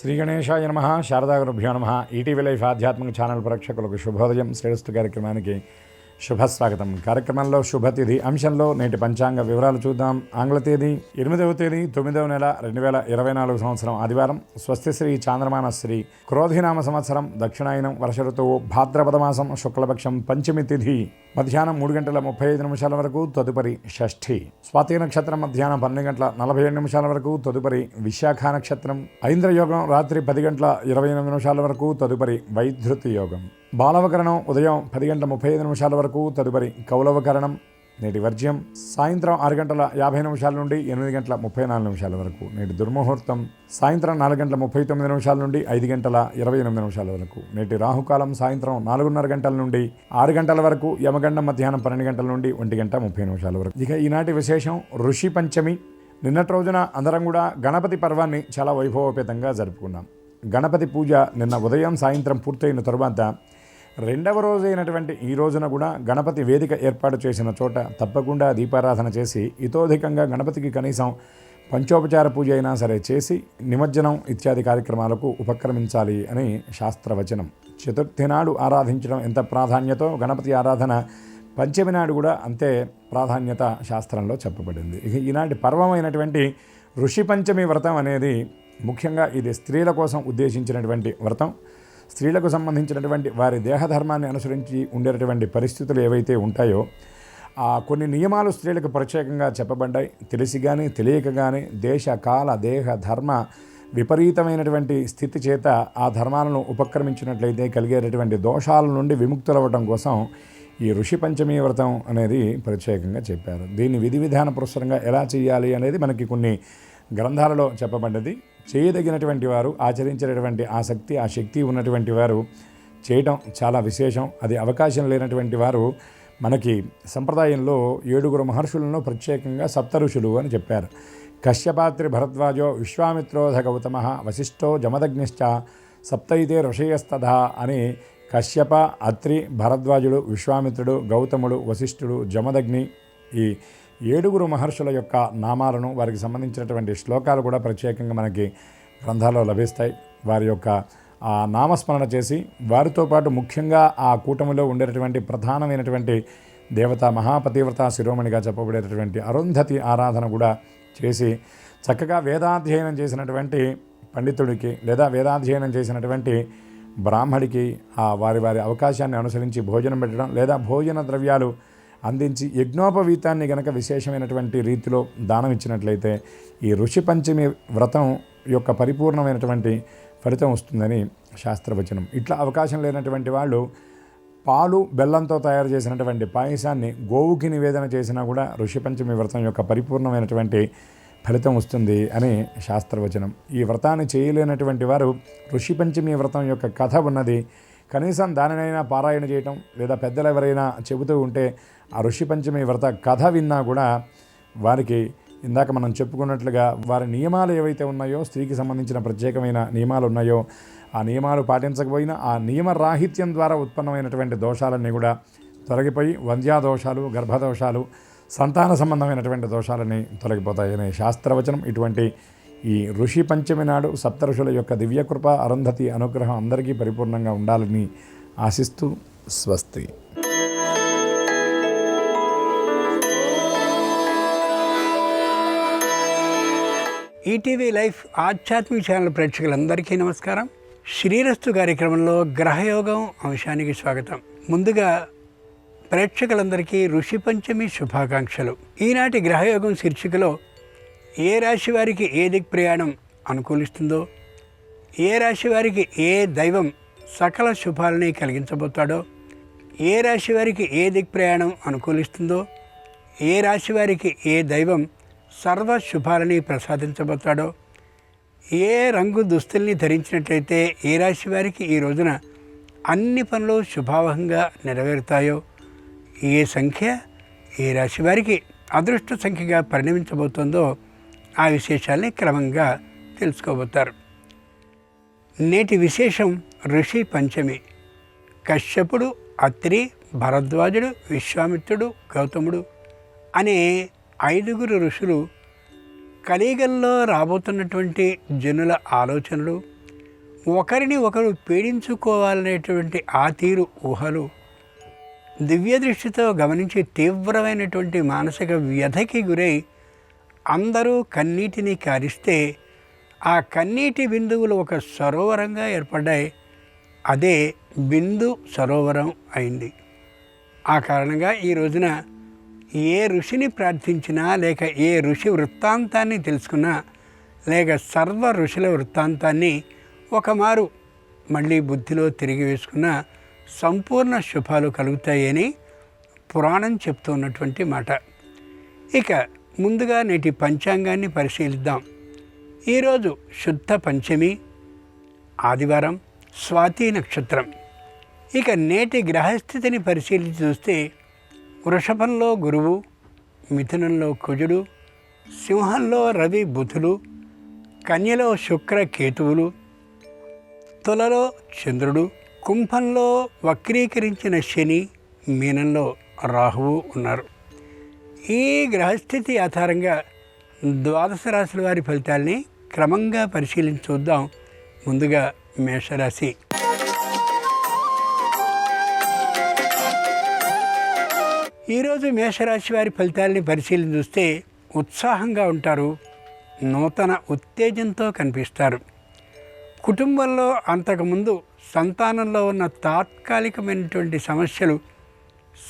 శ్రీ గణేశాయ నమః. శారదాగురుభ్యో నమః. ఈటీవీ లైఫ్ ఆధ్యాత్మిక ఛానల్ ప్రేక్షకులకు శుభోదయం. శ్రేష్ఠ కార్యక్రమానికి శుభస్వాగతం. కార్యక్రమంలో శుభతిథి అంశంలో నేటి పంచాంగ వివరాలు చూద్దాం. ఆంగ్ల తేదీ 8వ తేదీ 9వ నెల 2024 సంవత్సరం ఆదివారం. స్వస్తి శ్రీ చాంద్రమాన శ్రీ క్రోధినామ సంవత్సరం, దక్షిణాయనం, వర్ష ఋతువు, భాద్రపద మాసం, శుక్లపక్షం, పంచమి తిథి మధ్యాహ్నం 3:35 వరకు, తదుపరి షష్ఠి. స్వాతి నక్షత్రం మధ్యాహ్నం 12:47 వరకు, తదుపరి విశాఖ నక్షత్రం. ఐంద్రయోగం రాత్రి 10:28 వరకు, తదుపరి వైధృతి యోగం. బాలవకరణం ఉదయం 10:35 వరకు, తదుపరి కౌలవకరణం. నేటి వర్జ్యం సాయంత్రం 6:50 నుండి 8:34 వరకు. నేటి దుర్ముహూర్తం సాయంత్రం 4:39 నుండి 5:28 వరకు. నేటి రాహుకాలం సాయంత్రం 4:30 గంటల నుండి 6 గంటల వరకు. యమగండం మధ్యాహ్నం 12 గంటల నుండి 1:30 వరకు. ఇక ఈనాటి విశేషం ఋషి పంచమి. నిన్నటి రోజున అందరం కూడా గణపతి పర్వాన్ని చాలా వైభవోపేతంగా జరుపుకున్నాం. గణపతి పూజ నిన్న ఉదయం సాయంత్రం పూర్తయిన తరువాత రెండవ రోజైనటువంటి ఈ రోజున కూడా గణపతి వేదిక ఏర్పాటు చేసిన చోట తప్పకుండా దీపారాధన చేసి ఇతోధికంగా గణపతికి కనీసం పంచోపచార పూజ అయినా సరే చేసి నిమజ్జనం ఇత్యాది కార్యక్రమాలకు ఉపక్రమించాలి అని శాస్త్రవచనం. చతుర్థి నాడు ఆరాధించడం ఎంత ప్రాధాన్యతో గణపతి ఆరాధన పంచమి నాడు కూడా అంతే ప్రాధాన్యత శాస్త్రంలో చెప్పబడింది. ఇక ఈనాటి పర్వమైనటువంటి ఋషి పంచమి వ్రతం అనేది ముఖ్యంగా ఇది స్త్రీల కోసం ఉద్దేశించినటువంటి వ్రతం. స్త్రీలకు సంబంధించినటువంటి వారి దేహధర్మాన్ని అనుసరించి ఉండేటటువంటి పరిస్థితులు ఏవైతే ఉంటాయో కొన్ని నియమాలు స్త్రీలకు ప్రత్యేకంగా చెప్పబడ్డాయి. తెలిసి కానీ తెలియక కానీ దేశ కాల దేహ ధర్మ విపరీతమైనటువంటి స్థితి చేత ఆ ధర్మాలను ఉపక్రమించినట్లయితే కలిగేటటువంటి దోషాల నుండి విముక్తులవ్వటం కోసం ఈ ఋషి పంచమి వ్రతం అనేది ప్రత్యేకంగా చెప్పారు. దీన్ని విధి విధాన పురస్సరంగా ఎలా చేయాలి అనేది మనకి కొన్ని గ్రంథాలలో చెప్పబడ్డది. చేయదగినటువంటి వారు, ఆచరించేటటువంటి ఆసక్తి ఆ శక్తి ఉన్నటువంటి వారు చేయటం చాలా విశేషం. అది అవకాశం లేనటువంటి వారు మనకి సంప్రదాయంలో 7 మహర్షులను ప్రత్యేకంగా సప్త ఋషులు అని చెప్పారు. కశ్యపాత్రి భరద్వాజో విశ్వామిత్రోధ గౌతమ వశిష్ఠో జమదగ్నిశ్చ సప్తైతే ఋషయస్తథా అని కశ్యప, అత్రి, భరద్వాజుడు, విశ్వామిత్రుడు, గౌతముడు, వశిష్ఠుడు, జమదగ్ని ఈ 7 మహర్షుల యొక్క నామాలను, వారికి సంబంధించినటువంటి శ్లోకాలు కూడా ప్రత్యేకంగా మనకి గ్రంథాల్లో లభిస్తాయి. వారి యొక్క ఆ నామస్మరణ చేసి వారితో పాటు ముఖ్యంగా ఆ కూటమిలో ఉండేటటువంటి ప్రధానమైనటువంటి దేవత మహాపతివ్రత శిరోమణిగా చెప్పబడేటటువంటి అరుంధతి ఆరాధన కూడా చేసి చక్కగా వేదాధ్యయనం చేసినటువంటి పండితుడికి లేదా వేదాధ్యయనం చేసినటువంటి బ్రాహ్మడికి వారి వారి అవకాశాన్ని అనుసరించి భోజనం పెట్టడం లేదా భోజన ద్రవ్యాలు అందించి యజ్ఞోపవీతాన్ని గనక విశేషమైనటువంటి రీతిలో దానం ఇచ్చినట్లయితే ఈ ఋషి పంచమి వ్రతం యొక్క పరిపూర్ణమైనటువంటి ఫలితం వస్తుందని శాస్త్రవచనం. ఇట్లా అవకాశం లేనటువంటి వాళ్ళు పాలు బెల్లంతో తయారు చేసినటువంటి పాయసాన్ని గోవుకి నివేదన చేసినా కూడా ఋషి పంచమి వ్రతం యొక్క పరిపూర్ణమైనటువంటి ఫలితం వస్తుంది అని శాస్త్రవచనం. ఈ వ్రతాన్ని చేయలేనటువంటి వారు ఋషి పంచమి వ్రతం యొక్క కథ ఉన్నది, కనీసం దానినైనా పారాయణ చేయటం లేదా పెద్దలు ఎవరైనా చెబుతూ ఉంటే ఆ ఋషి పంచమి వ్రత కథ విన్నా కూడా వారికి ఇందాక మనం చెప్పుకున్నట్లుగా వారి నియమాలు ఏవైతే ఉన్నాయో, స్త్రీకి సంబంధించిన ప్రత్యేకమైన నియమాలు ఉన్నాయో ఆ నియమాలు పాటించకపోయినా ఆ నియమ రాహిత్యం ద్వారా ఉత్పన్నమైనటువంటి దోషాలన్నీ కూడా తొలగిపోయి వంధ్యాదోషాలు, గర్భదోషాలు, సంతాన సంబంధమైనటువంటి దోషాలన్నీ తొలగిపోతాయనే శాస్త్రవచనం. ఇటువంటి ఈ ఋషి పంచమి నాడు సప్త ఋషుల యొక్క దివ్యకృప, అరుంధతి అనుగ్రహం అందరికీ పరిపూర్ణంగా ఉండాలని ఆశిస్తూ స్వస్తి. ఈటీవీ లైఫ్ ఆధ్యాత్మిక ఛానల్ ప్రేక్షకులందరికీ నమస్కారం. శ్రీరస్తు కార్యక్రమంలో గ్రహయోగం అంశానికి స్వాగతం. ముందుగా ప్రేక్షకులందరికీ ఋషి పంచమి శుభాకాంక్షలు. ఈనాటి గ్రహయోగం శీర్షికలో ఏ రాశి వారికి ఏ దిక్ ప్రయాణం అనుకూలిస్తుందో, ఏ రాశి వారికి ఏ దైవం సకల శుభాలని కలిగించబోతాడో, ఏ రాశి వారికి ఏ దిక్ ప్రయాణం అనుకూలిస్తుందో, ఏ రాశి వారికి ఏ దైవం సర్వ శుభాలని ప్రసాదించబోతాడో, ఏ రంగు దుస్తుల్ని ధరించినట్లయితే ఏ రాశి వారికి ఈ రోజున అన్ని పనులు శుభావహంగా నెరవేరుతాయో, ఏ సంఖ్య ఏ రాశి వారికి అదృష్ట సంఖ్యగా పరిణమించబోతోందో ఆ విశేషాల్ని క్రమంగా తెలుసుకోబోతారు. నేటి విశేషం ఋషి పంచమి. కశ్యపుడు, అత్రి, భరద్వాజుడు, విశ్వామిత్రుడు, గౌతముడు అనే 5 ఋషులు కలియుగంలో రాబోతున్నటువంటి జనుల ఆలోచనలు, ఒకరిని ఒకరు పీడించుకోవాలనేటువంటి ఆ తీరు ఊహలు దివ్య దృష్టితో గమనించి తీవ్రమైనటువంటి మానసిక వ్యధకి గురై అందరూ కన్నీటిని కారిస్తే ఆ కన్నీటి బిందువులు ఒక సరోవరంగా ఏర్పడ్డాయి. అదే బిందు సరోవరం అయింది. ఆ కారణంగా ఈ రోజున ఏ ఋషిని ప్రార్థించినా, లేక ఏ ఋషి వృత్తాంతాన్ని తెలుసుకున్నా, లేక సర్వ ఋషుల వృత్తాంతాన్ని ఒకమారు మళ్ళీ బుద్ధిలో తిరిగి వేసుకున్న సంపూర్ణ శుభాలు కలుగుతాయని పురాణం చెప్తున్నటువంటి మాట. ఇక ముందుగా నేటి పంచాంగాన్ని పరిశీలిద్దాం. ఈరోజు శుద్ధ పంచమి, ఆదివారం, స్వాతి నక్షత్రం. ఇక నేటి గ్రహస్థితిని పరిశీలించి చూస్తే వృషభంలో గురువు, మిథునంలో కుజుడు, సింహంలో రవి బుధులు, కన్యలో శుక్ర కేతువులు, తులలో చంద్రుడు, కుంభంలో వక్రీకరించిన శని, మీనంలో రాహువు ఉన్నారు. ఈ గ్రహస్థితి ఆధారంగా ద్వాదశ రాశుల వారి ఫలితాల్ని క్రమంగా పరిశీలించి చూద్దాం. ముందుగా మేషరాశి. ఈరోజు మేషరాశి వారి ఫలితాలని పరిశీలించి చూస్తే ఉత్సాహంగా ఉంటారు, నూతన ఉత్తేజంతో కనిపిస్తారు. కుటుంబంలో అంతకుముందు సంతానంలో ఉన్న తాత్కాలికమైనటువంటి సమస్యలు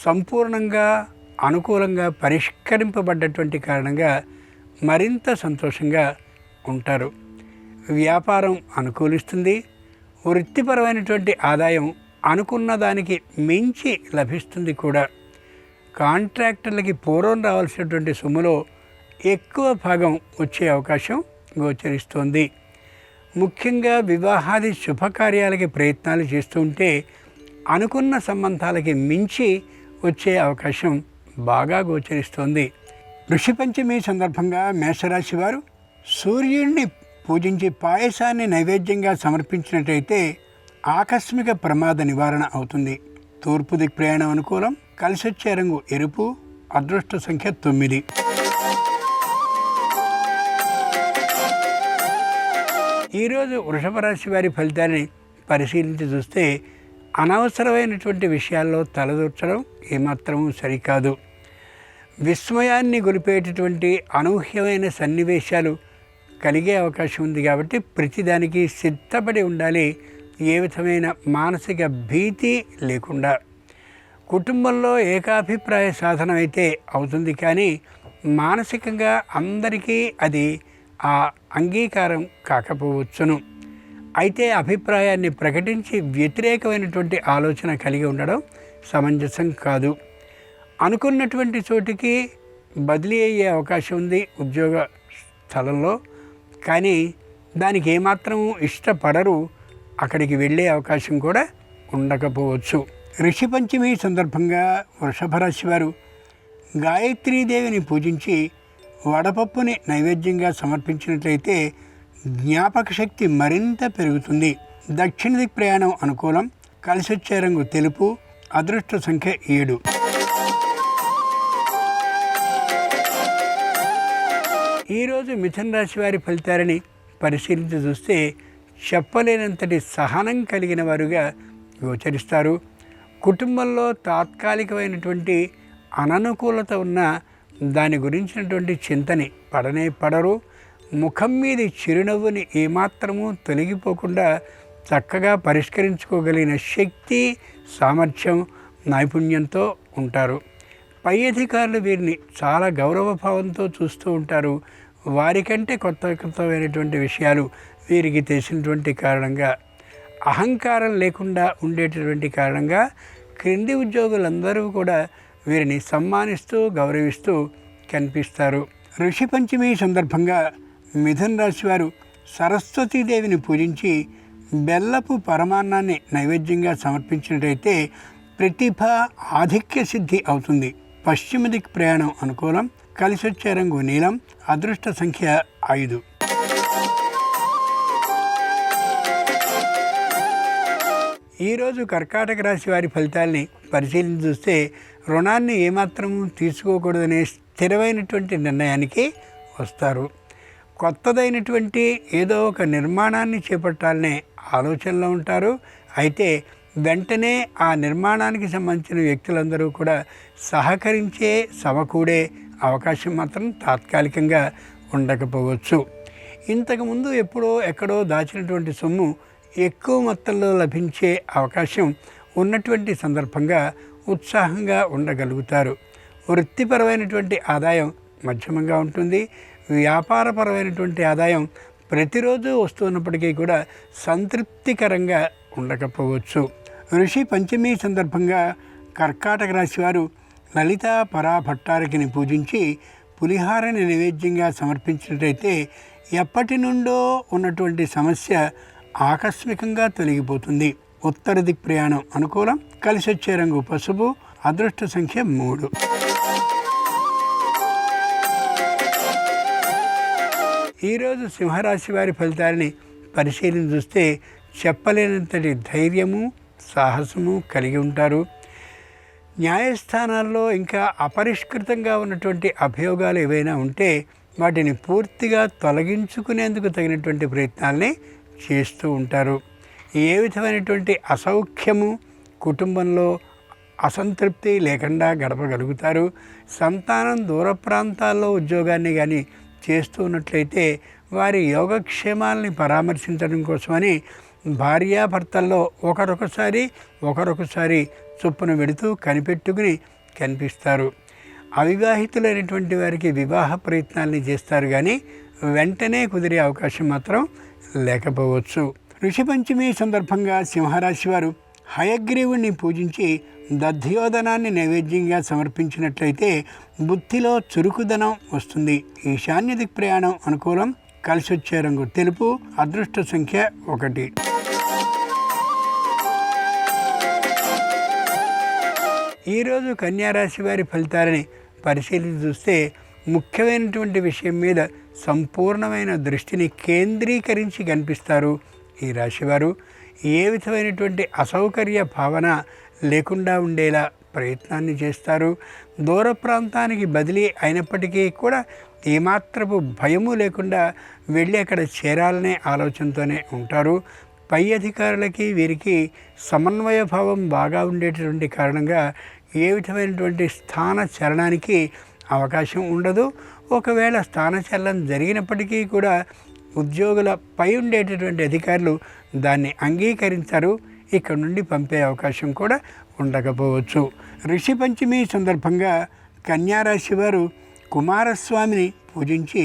సంపూర్ణంగా అనుకూలంగా పరిష్కరింపబడ్డటువంటి కారణంగా మరింత సంతోషంగా ఉంటారు. వ్యాపారం అనుకూలిస్తుంది. వృత్తిపరమైనటువంటి ఆదాయం అనుకున్న దానికి మించి లభిస్తుంది కూడా. కాంట్రాక్టర్లకి పూర్వం రావాల్సినటువంటి సొమ్ములో ఎక్కువ భాగం వచ్చే అవకాశం గోచరిస్తోంది. ముఖ్యంగా వివాహాది శుభకార్యాలకి ప్రయత్నాలు చేస్తూ ఉంటే అనుకున్న సంబంధాలకి మించి వచ్చే అవకాశం బాగా గోచరిస్తోంది. ఋషి పంచమి సందర్భంగా మేషరాశి వారు సూర్యుడిని పూజించి పాయసాన్ని నైవేద్యంగా సమర్పించినట్టయితే ఆకస్మిక ప్రమాద నివారణ అవుతుంది. తూర్పు దిక్ ప్రయాణం అనుకూలం. కలిసొచ్చే రంగు ఎరుపు. అదృష్ట సంఖ్య 9. ఈరోజు వృషభ రాశి వారి ఫలితాన్ని పరిశీలించి చూస్తే అనవసరమైనటువంటి విషయాల్లో తలదూర్చడం ఏమాత్రమూ సరికాదు. విస్మయాన్ని గొలిపేటటువంటి అనూహ్యమైన సన్నివేశాలు కలిగే అవకాశం ఉంది కాబట్టి ప్రతిదానికి సిద్ధపడి ఉండాలి. ఏ విధమైన మానసిక భీతి లేకుండా. కుటుంబంలో ఏకాభిప్రాయ సాధన అయితే అవుతుంది, కానీ మానసికంగా అందరికీ అది ఆ అంగీకారం కాకపోవచ్చును. అయితే అభిప్రాయాన్ని ప్రకటించి వ్యతిరేకమైనటువంటి ఆలోచన కలిగి ఉండడం సమంజసం కాదు. అనుకున్నటువంటి చోటికి బదిలీ అయ్యే అవకాశం ఉంది ఉద్యోగ స్థలంలో, కానీ దానికి ఏమాత్రం ఇష్టపడరు. అక్కడికి వెళ్ళే అవకాశం కూడా ఉండకపోవచ్చు. ఋషి పంచమి సందర్భంగా వృషభ రాశి వారు గాయత్రీదేవిని పూజించి వడపప్పుని నైవేద్యంగా సమర్పించినట్లయితే జ్ఞాపక శక్తి మరింత పెరుగుతుంది. దక్షిణ దిక్ ప్రయాణం అనుకూలం. కలిసొచ్చే రంగు తెలుపు. అదృష్ట సంఖ్య 7. ఈరోజు మిథున రాశి వారి ఫలితాలని పరిశీలించి చూస్తే చెప్పలేనంతటి సహనం కలిగిన వారుగా గోచరిస్తారు. కుటుంబంలో తాత్కాలికమైనటువంటి అననుకూలత ఉన్న దాని గురించినటువంటి చింతని పడరు. ముఖం మీది చిరునవ్వుని ఏమాత్రమూ తొలగిపోకుండా చక్కగా పరిష్కరించుకోగలిగిన శక్తి, సామర్థ్యం, నైపుణ్యంతో ఉంటారు. పై అధికారులు వీరిని చాలా గౌరవభావంతో చూస్తూ ఉంటారు. వారికంటే కొత్తమైనటువంటి విషయాలు వీరికి తెలిసినటువంటి కారణంగా, అహంకారం లేకుండా ఉండేటటువంటి కారణంగా క్రింది ఉద్యోగులందరూ కూడా వీరిని సన్మానిస్తూ గౌరవిస్తూ కనిపిస్తారు. ఋషి పంచమి సందర్భంగా మిథున రాశి వారు సరస్వతీదేవిని పూజించి బెల్లపు పరమాన్నాన్ని నైవేద్యంగా సమర్పించినట్టయితే ప్రతిభ ఆధిక్య సిద్ధి అవుతుంది. పశ్చిమ దిక్ ప్రయాణం అనుకూలం. కలిసొచ్చే రంగు నీలం. అదృష్ట సంఖ్య 5. ఈరోజు కర్కాటక రాశి వారి ఫలితాల్ని పరిశీలించి చూస్తే రుణాన్ని ఏమాత్రము తీసుకోకూడదనే స్థిరమైనటువంటి నిర్ణయానికి వస్తారు. కొత్తదైనటువంటి ఏదో ఒక నిర్మాణాన్ని చేపట్టాలనే ఆలోచనలో ఉంటారు. అయితే వెంటనే ఆ నిర్మాణానికి సంబంధించిన వ్యక్తులందరూ కూడా సహకరించే సమకూడే అవకాశం మాత్రం తాత్కాలికంగా ఉండకపోవచ్చు. ఇంతకుముందు ఎప్పుడో ఎక్కడో దాచినటువంటి సొమ్ము ఎక్కువ మొత్తంలో లభించే అవకాశం ఉన్నటువంటి సందర్భంగా ఉత్సాహంగా ఉండగలుగుతారు. వృత్తిపరమైనటువంటి ఆదాయం మధ్యమంగా ఉంటుంది. వ్యాపారపరమైనటువంటి ఆదాయం ప్రతిరోజు వస్తున్నప్పటికీ కూడా సంతృప్తికరంగా ఉండకపోవచ్చు. ఋషి పంచమి సందర్భంగా కర్కాటక రాశి వారు లలితా పరాభట్టారకిని పూజించి పులిహారని నైవేద్యంగా సమర్పించినట్లయితే ఎప్పటి నుండో ఉన్నటువంటి సమస్య ఆకస్మికంగా తొలగిపోతుంది. ఉత్తర దిక్ ప్రయాణం అనుకూలం. కలిసి వచ్చే రంగు పసుపు. అదృష్ట సంఖ్య 3. ఈరోజు సింహరాశి వారి ఫలితాలని పరిశీలన చూస్తే చెప్పలేనంతటి ధైర్యము సాహసము కలిగి ఉంటారు. న్యాయస్థానాల్లో ఇంకా అపరిష్కృతంగా ఉన్నటువంటి అభియోగాలు ఏవైనా ఉంటే వాటిని పూర్తిగా తొలగించుకునేందుకు తగినటువంటి ప్రయత్నాల్ని చేస్తూ ఉంటారు. ఏ విధమైనటువంటి అసౌఖ్యము కుటుంబంలో అసంతృప్తి లేకుండా గడపగలుగుతారు. సంతానం దూర ప్రాంతాల్లో ఉద్యోగాన్ని కానీ చేస్తూ ఉన్నట్లయితే వారి యోగక్షేమాలని పరామర్శించడం కోసమని భార్యాభర్తల్లో ఒకరొకసారి చొప్పున వెడుతూ కనిపెట్టుకుని కనిపిస్తారు. అవివాహితులైనటువంటి వారికి వివాహ ప్రయత్నాల్ని చేస్తారు, కానీ వెంటనే కుదిరే అవకాశం మాత్రం లేకపోవచ్చు. ఋషిపంచమి సందర్భంగా సింహరాశి వారు హయగ్రీవుణ్ణి పూజించి దధ్యోదనాన్ని నైవేద్యంగా సమర్పించినట్లయితే బుద్ధిలో చురుకుదనం వస్తుంది. ఈశాన్య దిక్ ప్రయాణం అనుకూలం. కలిసి వచ్చే రంగు తెలుపు. అదృష్ట సంఖ్య 1. ఈరోజు కన్యారాశి వారి ఫలితాలని పరిశీలించి చూస్తే ముఖ్యమైనటువంటి విషయం మీద సంపూర్ణమైన దృష్టిని కేంద్రీకరించి కనిపిస్తారు. ఈ రాశివారు ఏ విధమైనటువంటి అసౌకర్య భావన లేకుండా ఉండేలా ప్రయత్నాన్ని చేస్తారు. దూర ప్రాంతానికి బదిలీ అయినప్పటికీ కూడా ఏమాత్రపు భయము లేకుండా వెళ్ళి అక్కడ చేరాలనే ఆలోచనతోనే ఉంటారు. పై అధికారులకి వీరికి సమన్వయ భావం బాగా ఉండేటటువంటి కారణంగా ఏ విధమైనటువంటి స్థాన చలనానికి అవకాశం ఉండదు. ఒకవేళ స్థానచలనం జరిగినప్పటికీ కూడా ఉద్యోగుల పై ఉండేటటువంటి అధికారులు దాన్ని అంగీకరించారు. ఇక్కడ నుండి పంపే అవకాశం కూడా ఉండకపోవచ్చు. ఋషి పంచమి సందర్భంగా కన్యారాశి వారు కుమారస్వామిని పూజించి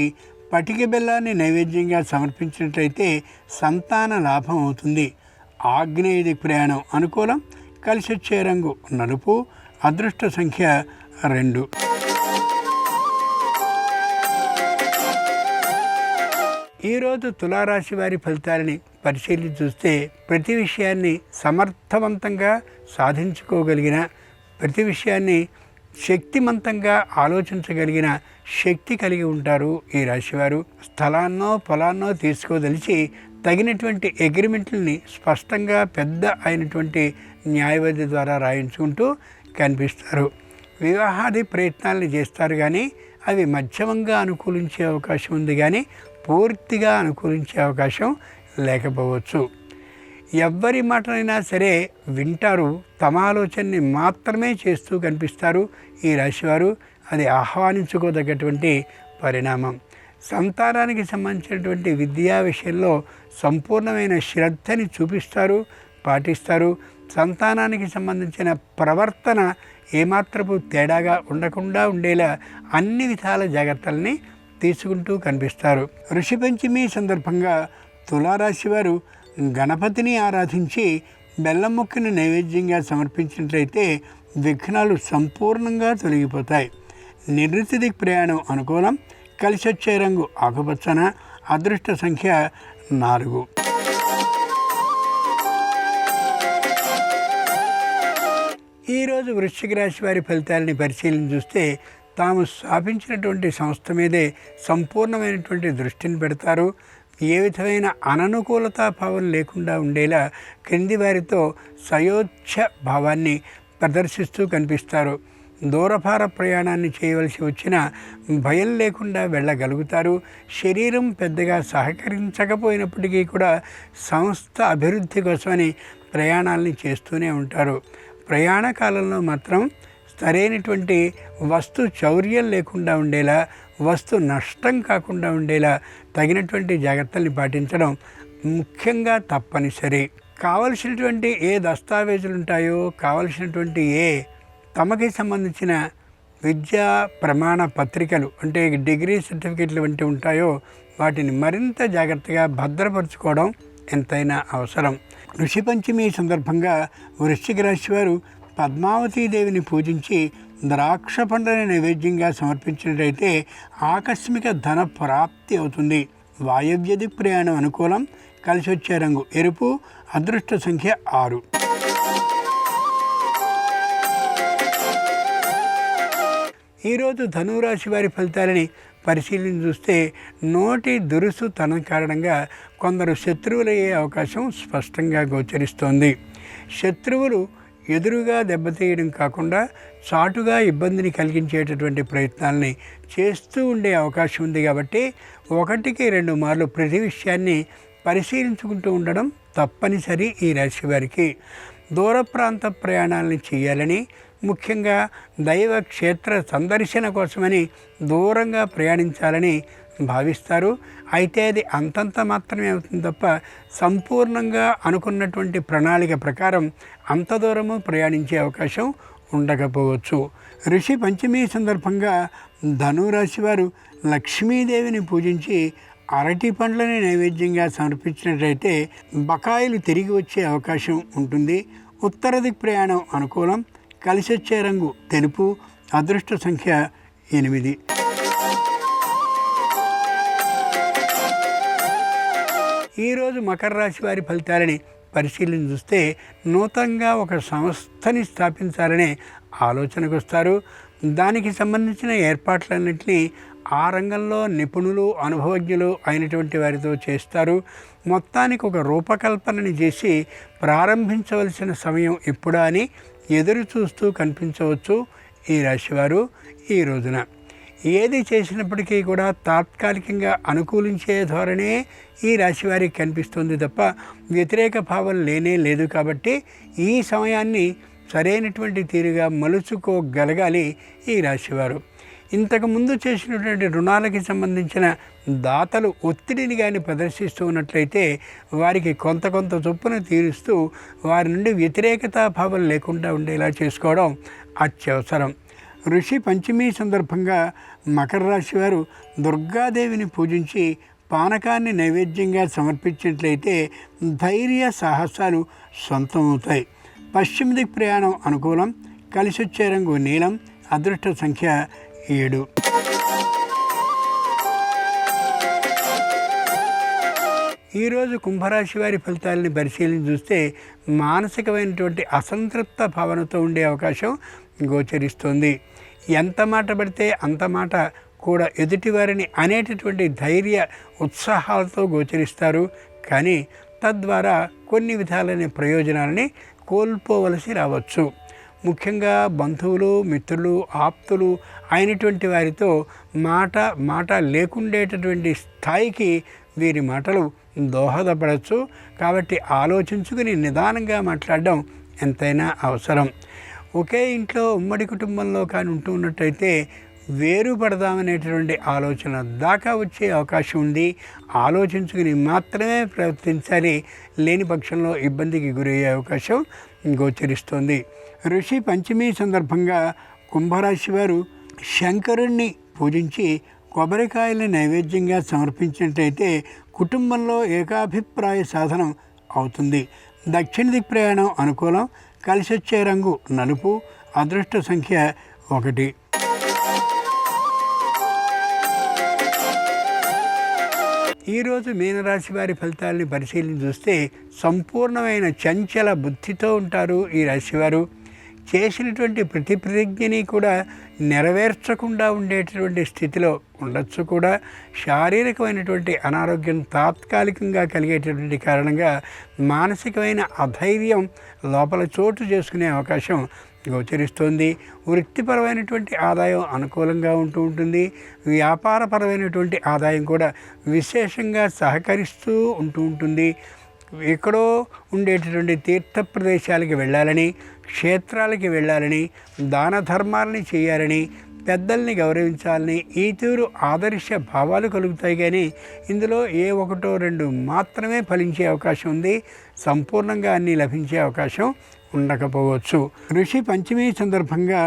పటిక బెల్లాన్ని నైవేద్యంగా సమర్పించినట్లయితే సంతాన లాభం అవుతుంది. ఆగ్నేయ దిక్ ప్రయాణం అనుకూలం. కలిసి వచ్చే రంగు నలుపు. అదృష్ట సంఖ్య 2. ఈరోజు తులారాశి వారి ఫలితాలని పరిశీలించి చూస్తే ప్రతి విషయాన్ని సమర్థవంతంగా సాధించుకోగలిగిన, ప్రతి విషయాన్ని శక్తిమంతంగా ఆలోచించగలిగిన శక్తి కలిగి ఉంటారు ఈ రాశివారు. స్థలాన్నో పొలాన్నో తీసుకోదలిచి తగినటువంటి అగ్రిమెంట్లని స్పష్టంగా పెద్ద అయినటువంటి న్యాయవాది ద్వారా రాయించుకుంటూ కనిపిస్తారు. వివాహాది ప్రయత్నాలను చేస్తారు, కానీ అవి మధ్యమంగా అనుకూలించే అవకాశం ఉంది, కానీ పూర్తిగా అనుకూలించే అవకాశం లేకపోవచ్చు. ఎవ్వరి మాటనైనా సరే వింటారు, తమ ఆలోచనని మాత్రమే చేస్తూ కనిపిస్తారు ఈ రాశివారు. అది ఆహ్వానించుకోదగ్గటువంటి పరిణామం. సంతానానికి సంబంధించినటువంటి విద్యా విషయంలో సంపూర్ణమైన శ్రద్ధని చూపిస్తారు, పాటిస్తారు. సంతానానికి సంబంధించిన ప్రవర్తన ఏమాత్రపు తేడాగా ఉండకుండా ఉండేలా అన్ని విధాల జాగ్రత్తల్ని తీసుకుంటూ కనిపిస్తారు. ఋషి పంచమి సందర్భంగా తులారాశి వారు గణపతిని ఆరాధించి బెల్లం ముక్కని నైవేద్యంగా సమర్పించినట్లయితే విఘ్నాలు సంపూర్ణంగా తొలగిపోతాయి. నివృత్తి దిక్ ప్రయాణం అనుకూలం. కలిసి వచ్చే రంగు ఆకుపచ్చన. అదృష్ట సంఖ్య 4. ఈరోజు వృశ్చిక రాశి వారి ఫలితాలని పరిశీలన చూస్తే తాము స్థాపించినటువంటి సంస్థ మీదే సంపూర్ణమైనటువంటి దృష్టిని పెడతారు. ఏ విధమైన అననుకూలతా భావం లేకుండా ఉండేలా క్రింది వారితో సయోచ్ఛ భావాన్ని ప్రదర్శిస్తూ కనిపిస్తారు. దూరభార ప్రయాణాన్ని చేయవలసి వచ్చినా భయం లేకుండా వెళ్ళగలుగుతారు. శరీరం పెద్దగా సహకరించకపోయినప్పటికీ కూడా సంస్థ అభివృద్ధి కోసమని ప్రయాణాలని చేస్తూనే ఉంటారు. ప్రయాణ కాలంలో మాత్రం సరైనటువంటి వస్తు చౌర్యం లేకుండా ఉండేలా, వస్తు నష్టం కాకుండా ఉండేలా తగినటువంటి జాగ్రత్తల్ని పాటించడం ముఖ్యంగా తప్పనిసరి. కావలసినటువంటి ఏ దస్తావేజులు ఉంటాయో, కావలసినటువంటి తమకి సంబంధించిన విద్యా ప్రమాణ పత్రికలు అంటే డిగ్రీ సర్టిఫికెట్లు వంటి ఉంటాయో వాటిని మరింత జాగ్రత్తగా భద్రపరచుకోవడం ఎంతైనా అవసరం. ఋషి పంచమి సందర్భంగా వృశ్చిక రాశి వారు పద్మావతీదేవిని పూజించి ద్రాక్ష పండ్లని నైవేద్యంగా సమర్పించినట్లయితే ఆకస్మిక ధన ప్రాప్తి అవుతుంది. వాయవ్యది ప్రయాణం అనుకూలం. కలిసి వచ్చే రంగు ఎరుపు. అదృష్ట సంఖ్య 6. ఈరోజు ధనురాశి వారి ఫలితాలని పరిశీలన చూస్తే నోటి దురుసు తన కారణంగా కొందరు శత్రువులయ్యే అవకాశం స్పష్టంగా గోచరిస్తోంది. శత్రువులు ఎదురుగా దెబ్బతీయడం కాకుండా చాటుగా ఇబ్బందిని కలిగించేటటువంటి ప్రయత్నాలని చేస్తూ ఉండే అవకాశం ఉంది. కాబట్టి 1-2 మార్లు ప్రతి విషయాన్ని పరిశీలించుకుంటూ ఉండడం తప్పనిసరి. ఈ రాశి వారికి దూర ప్రాంత ప్రయాణాలను చేయాలని, ముఖ్యంగా దైవ క్షేత్ర సందర్శన కోసమని దూరంగా ప్రయాణించాలని భావిస్తారు. అయితే అది అంతంత మాత్రమే అవుతుంది తప్ప సంపూర్ణంగా అనుకున్నటువంటి ప్రణాళిక ప్రకారం అంత దూరము ప్రయాణించే అవకాశం ఉండకపోవచ్చు. ఋషి పంచమి సందర్భంగా ధనురాశి వారు లక్ష్మీదేవిని పూజించి అరటి పండ్లని నైవేద్యంగా సమర్పించినట్లయితే బకాయిలు తిరిగి వచ్చే అవకాశం ఉంటుంది. ఉత్తర దిక్ ప్రయాణం అనుకూలం. కలిసి వచ్చే రంగు తెలుపు. అదృష్ట సంఖ్య 8. ఈరోజు మకర రాశి వారి ఫలితాలని పరిశీలన చూస్తే నూతనంగా ఒక సంస్థని స్థాపించాలనే ఆలోచనకు వస్తారు. దానికి సంబంధించిన ఏర్పాట్లన్నింటినీ ఆ రంగంలో నిపుణులు, అనుభవజ్ఞులు అయినటువంటి వారితో చేస్తారు. మొత్తానికి ఒక రూపకల్పనని చేసి ప్రారంభించవలసిన సమయం ఎప్పుడా అని ఎదురు చూస్తూ కనిపించవచ్చు ఈ రాశివారు ఈ రోజున. ఏది చేసినప్పటికీ కూడా తాత్కాలికంగా అనుకూలించే ధోరణే ఈ రాశివారికి కనిపిస్తుంది తప్ప వ్యతిరేక భావం లేనే లేదు. కాబట్టి ఈ సమయాన్ని సరైనటువంటి తీరుగా మలుచుకోగలగాలి ఈ రాశివారు. ఇంతకుముందు చేసినటువంటి రుణాలకి సంబంధించిన దాతలు ఒత్తిడిని కానీ ప్రదర్శిస్తూ ఉన్నట్లయితే వారికి కొంత చొప్పున తీరుస్తూ వారి నుండి వ్యతిరేకతా భావం లేకుండా ఉండేలా చేసుకోవడం అత్యవసరం. ఋషి పంచమి సందర్భంగా మకర రాశి వారు దుర్గాదేవిని పూజించి పానకాన్ని నైవేద్యంగా సమర్పించినట్లయితే ధైర్య సాహసాలు సొంతమవుతాయి. పశ్చిమ దిక్ ప్రయాణం అనుకూలం. కలిసి వచ్చే రంగు నీలం. అదృష్ట సంఖ్య 7. ఈరోజు కుంభరాశి వారి ఫలితాలని పరిశీలన చూస్తే మానసికమైనటువంటి అసంతృప్త భావనతో ఉండే అవకాశం గోచరిస్తుంది. ఎంత మాట పడితే అంత మాట కూడా ఎదుటివారిని అనేటటువంటి ధైర్య ఉత్సాహాలతో గోచరిస్తారు. కానీ తద్వారా కొన్ని విధాలైన ప్రయోజనాలని కోల్పోవలసి రావచ్చు. ముఖ్యంగా బంధువులు, మిత్రులు, ఆప్తులు అయినటువంటి వారితో మాట లేకుండేటటువంటి స్థాయికి వీరి మాటలు దోహదపడవచ్చు. కాబట్టి ఆలోచించుకుని నిదానంగా మాట్లాడడం ఎంతైనా అవసరం. ఒకే ఇంట్లో ఉమ్మడి కుటుంబంలో కానీ ఉంటూ ఉన్నట్టయితే వేరుపడదామనేటువంటి ఆలోచన దాకా వచ్చే అవకాశం ఉంది. ఆలోచించుకుని మాత్రమే ప్రవర్తించాలి. లేని పక్షంలో ఇబ్బందికి గురయ్యే అవకాశం గోచరిస్తుంది. ఋషి పంచమి సందర్భంగా కుంభరాశి వారు శంకరుణ్ణి పూజించి కొబ్బరికాయలని నైవేద్యంగా సమర్పించినట్లయితే కుటుంబంలో ఏకాభిప్రాయ సాధనం అవుతుంది. దక్షిణ దిక్ ప్రయాణం అనుకూలం. కలిసి వచ్చే రంగు నలుపు. అదృష్ట సంఖ్య 1. ఈరోజు మీనరాశి వారి ఫలితాలని పరిశీలన చూస్తే సంపూర్ణమైన చంచల బుద్ధితో ఉంటారు ఈ రాశివారు. చేసినటువంటి ప్రతి ప్రతిజ్ఞని కూడా నెరవేర్చకుండా ఉండేటటువంటి స్థితిలో ఉండొచ్చు కూడా. శారీరకమైనటువంటి అనారోగ్యం తాత్కాలికంగా కలిగేటటువంటి కారణంగా మానసికమైన అధైర్యం లోపల చోటు చేసుకునే అవకాశం గోచరిస్తోంది. వృత్తిపరమైనటువంటి ఆదాయం అనుకూలంగా ఉంటూ ఉంటుంది. వ్యాపారపరమైనటువంటి ఆదాయం కూడా విశేషంగా సహకరిస్తూ ఉంటూ ఉంటుంది. ఎక్కడో ఉండేటటువంటి తీర్థ ప్రదేశాలకి వెళ్ళాలని, క్షేత్రాలకి వెళ్ళాలని, దాన ధర్మాలని చేయాలని, పెద్దల్ని గౌరవించాలని ఈ తీరు ఆదర్శ భావాలు కలుగుతాయి. కానీ ఇందులో ఏ ఒకటో రెండు మాత్రమే ఫలించే అవకాశం ఉంది. సంపూర్ణంగా అన్నీ లభించే అవకాశం ఉండకపోవచ్చు. ఋషి పంచమి సందర్భంగా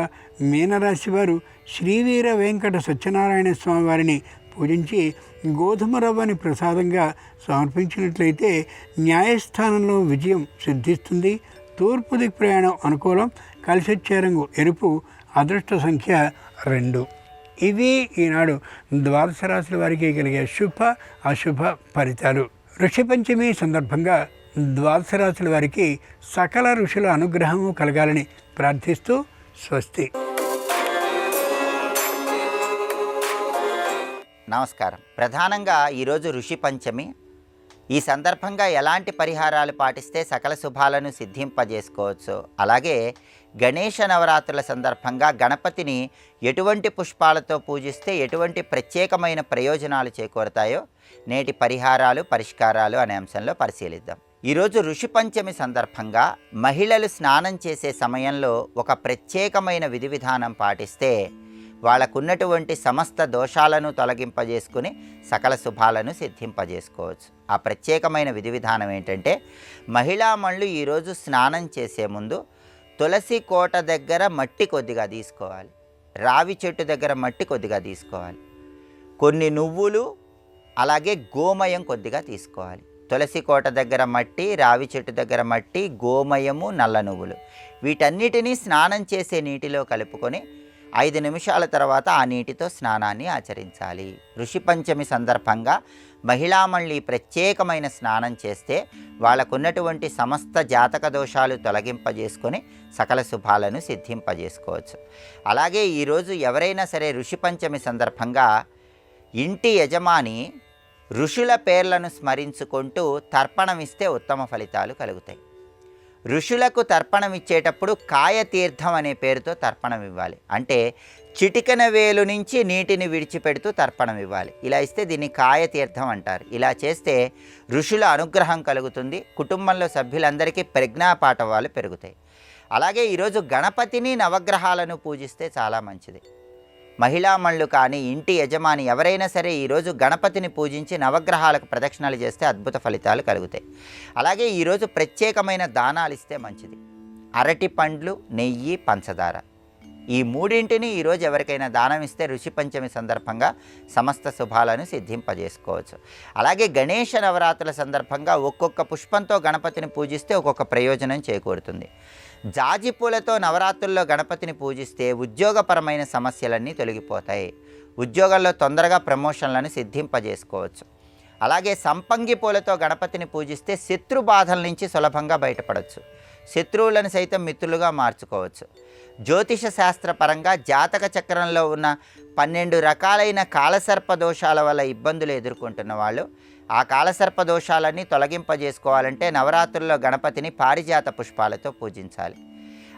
మీనరాశి వారు శ్రీవీర వెంకట సత్యనారాయణ స్వామి వారిని పూజించి గోధుమ రవ్వని ప్రసాదంగా సమర్పించినట్లయితే న్యాయస్థానంలో విజయం సిద్ధిస్తుంది. తూర్పు దిక్కు ప్రయాణం అనుకూలం. కలిసొచ్చే రంగు ఎరుపు. అదృష్ట సంఖ్య 2. ఇవి ఈనాడు ద్వాదశ రాశుల వారికి కలిగే శుభ అశుభ ఫలితాలు. ఋషి పంచమి సందర్భంగా ద్వాదశ రాశుల వారికి సకల ఋషుల అనుగ్రహము కలగాలని ప్రార్థిస్తూ స్వస్తి. నమస్కారం. ప్రధానంగా ఈరోజు ఋషి పంచమి. ఈ సందర్భంగా ఎలాంటి పరిహారాలు పాటిస్తే సకల శుభాలను సిద్ధింపజేసుకోవచ్చు, అలాగే గణేష నవరాత్రుల సందర్భంగా గణపతిని ఎటువంటి పుష్పాలతో పూజిస్తే ఎటువంటి ప్రత్యేకమైన ప్రయోజనాలు చేకూరతాయో నేటి పరిహారాలు పరిష్కారాలు అనే అంశంలో పరిశీలిద్దాం. ఈరోజు ఋషి పంచమి సందర్భంగా మహిళలు స్నానం చేసే సమయంలో ఒక ప్రత్యేకమైన విధి విధానం పాటిస్తే వాళ్ళకున్నటువంటి సమస్త దోషాలను తొలగింపజేసుకుని సకల శుభాలను సిద్ధింపజేసుకోవచ్చు. ఆ ప్రత్యేకమైన విధి విధానం ఏంటంటే, మహిళామణులు ఈరోజు స్నానం చేసే ముందు తులసి కోట దగ్గర మట్టి కొద్దిగా తీసుకోవాలి, రావి చెట్టు దగ్గర మట్టి కొద్దిగా తీసుకోవాలి, కొన్ని నువ్వులు అలాగే గోమయం కొద్దిగా తీసుకోవాలి. తులసి కోట దగ్గర మట్టి, రావి చెట్టు దగ్గర మట్టి, గోమయము, నల్ల నువ్వులు వీటన్నిటినీ స్నానం చేసే నీటిలో కలుపుకొని 5 నిమిషాల తర్వాత ఆ నీటితో స్నానాన్ని ఆచరించాలి. ఋషి పంచమి సందర్భంగా మహిళామణులు ప్రత్యేకమైన స్నానం చేస్తే వాళ్ళకున్నటువంటి సమస్త జాతక దోషాలు తొలగింపజేసుకొని సకల శుభాలను సిద్ధింపజేసుకోవచ్చు. అలాగే ఈరోజు ఎవరైనా సరే ఋషి పంచమి సందర్భంగా ఇంటి యజమాని ఋషుల పేర్లను స్మరించుకుంటూ తర్పణమిస్తే ఉత్తమ ఫలితాలు కలుగుతాయి. ఋషులకు తర్పణం ఇచ్చేటప్పుడు కాయతీర్థం అనే పేరుతో తర్పణం ఇవ్వాలి. అంటే చిటికెన వేలు నుంచి నీటిని విడిచిపెడుతూ తర్పణం ఇవ్వాలి. ఇలా ఇస్తే దీన్ని కాయతీర్థం అంటారు. ఇలా చేస్తే ఋషుల అనుగ్రహం కలుగుతుంది. కుటుంబంలో సభ్యులందరికీ ప్రజ్ఞాపాఠవాలు పెరుగుతాయి. అలాగే ఈరోజు గణపతిని నవగ్రహాలను పూజిస్తే చాలా మంచిది. మహిళామణులు కానీ ఇంటి యజమాని ఎవరైనా సరే ఈరోజు గణపతిని పూజించి నవగ్రహాలకు ప్రదక్షిణలు చేస్తే అద్భుత ఫలితాలు కలుగుతాయి. అలాగే ఈరోజు ప్రత్యేకమైన దానాలు ఇస్తే మంచిది. అరటి పండ్లు, నెయ్యి, పంచదార ఈ మూడింటిని ఈరోజు ఎవరికైనా దానం ఇస్తే ఋషి పంచమి సందర్భంగా సమస్త శుభాలను సిద్ధింపజేసుకోవచ్చు. అలాగే గణేష నవరాత్రుల సందర్భంగా ఒక్కొక్క పుష్పంతో గణపతిని పూజిస్తే ఒక్కొక్క ప్రయోజనం చేకూరుతుంది. జాజి పూలతో నవరాత్రుల్లో గణపతిని పూజిస్తే ఉద్యోగపరమైన సమస్యలన్నీ తొలగిపోతాయి. ఉద్యోగాల్లో తొందరగా ప్రమోషన్లను సిద్ధింపజేసుకోవచ్చు. అలాగే సంపంగి పూలతో గణపతిని పూజిస్తే శత్రు బాధల నుంచి సులభంగా బయటపడవచ్చు. శత్రువులను సైతం మిత్రులుగా మార్చుకోవచ్చు. జ్యోతిష శాస్త్రపరంగా జాతక చక్రంలో ఉన్న 12 రకాలైన కాలసర్ప దోషాల వల్ల ఇబ్బందులు ఎదుర్కొంటున్న వాళ్ళు ఆ కాలసర్ప దోషాలన్నీ తొలగింపజేసుకోవాలంటే నవరాత్రుల్లో గణపతిని పారిజాత పుష్పాలతో పూజించాలి.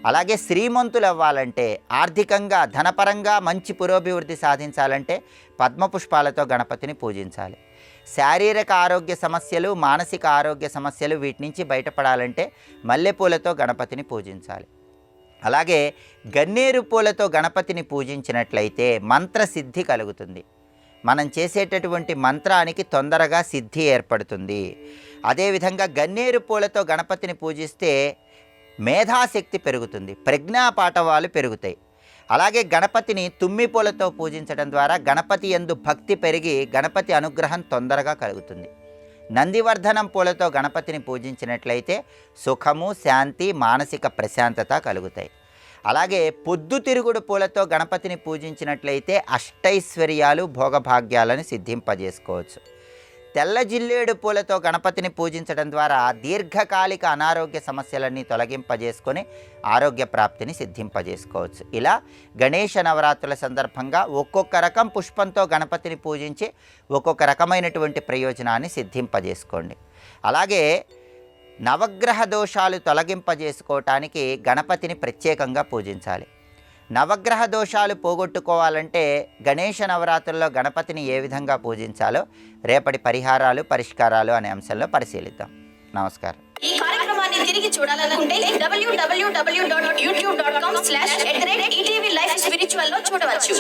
అలాగే శ్రీమంతులు అవ్వాలంటే, ఆర్థికంగా ధనపరంగా మంచి పురోభివృద్ధి సాధించాలంటే పద్మపుష్పాలతో గణపతిని పూజించాలి. శారీరక ఆరోగ్య సమస్యలు, మానసిక ఆరోగ్య సమస్యలు వీటి నుంచి బయటపడాలంటే మల్లెపూలతో గణపతిని పూజించాలి. అలాగే గన్నేరు పూలతో గణపతిని పూజించినట్లయితే మంత్రసిద్ధి కలుగుతుంది. మనం చేసేటటువంటి మంత్రానికి తొందరగా సిద్ధి ఏర్పడుతుంది. అదేవిధంగా గన్నేరు పూలతో గణపతిని పూజిస్తే మేధాశక్తి పెరుగుతుంది, ప్రజ్ఞాపాఠవాలు పెరుగుతాయి. అలాగే గణపతిని తుమ్మి పూలతో పూజించడం ద్వారా గణపతి యందు భక్తి పెరిగి గణపతి అనుగ్రహం తొందరగా కలుగుతుంది. నందివర్ధనం పూలతో గణపతిని పూజించినట్లయితే సుఖము, శాంతి, మానసిక ప్రశాంతత కలుగుతాయి. అలాగే పొద్దుతిరుగుడు పూలతో గణపతిని పూజించినట్లయితే అష్టైశ్వర్యాలు, భోగభాగ్యాలను సిద్ధింపజేసుకోవచ్చు. తెల్ల జిల్లేడు పూలతో గణపతిని పూజించడం ద్వారా దీర్ఘకాలిక అనారోగ్య సమస్యలన్నీ తొలగింపజేసుకొని ఆరోగ్య ప్రాప్తిని సిద్ధింపజేసుకోవచ్చు. ఇలా గణేష నవరాత్రుల సందర్భంగా ఒక్కొక్క రకం పుష్పంతో గణపతిని పూజించి ఒక్కొక్క రకమైనటువంటి ప్రయోజనాన్ని సిద్ధింపజేసుకోండి. అలాగే నవగ్రహ దోషాలు తొలగింపజేసుకోవటానికి గణపతిని ప్రత్యేకంగా పూజించాలి. నవగ్రహ దోషాలు పోగొట్టుకోవాలంటే గణేష నవరాత్రుల్లో గణపతిని ఏ విధంగా పూజించాలో రేపటి పరిహారాలు పరిష్కారాలు అనే అంశంలో పరిశీలిద్దాం. నమస్కారం. ఈ కార్యక్రమాన్ని తిరిగి చూడాలనుకుంటే www.youtube.com/ETV Life Spiritual లో చూడవచ్చు.